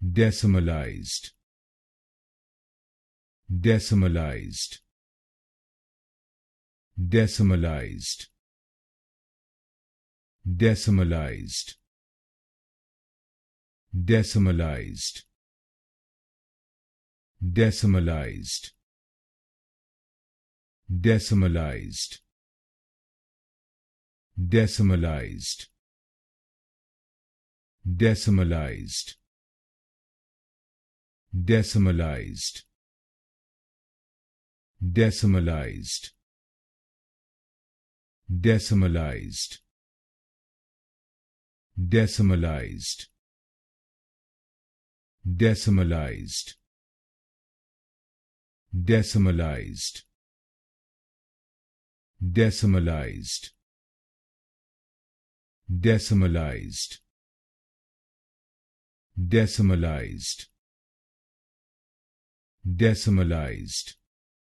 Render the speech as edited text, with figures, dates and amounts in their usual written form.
Decimalized. Decimalized. Decimalized. Decimalized. Decimalized. Decimalized. Decimalized. Decimalized. Decimalized. Decimalized. Decimalized. Decimalized. Decimalized. Decimalized. Decimalized. Decimalized. Decimalized. Decimalized. Decimalized.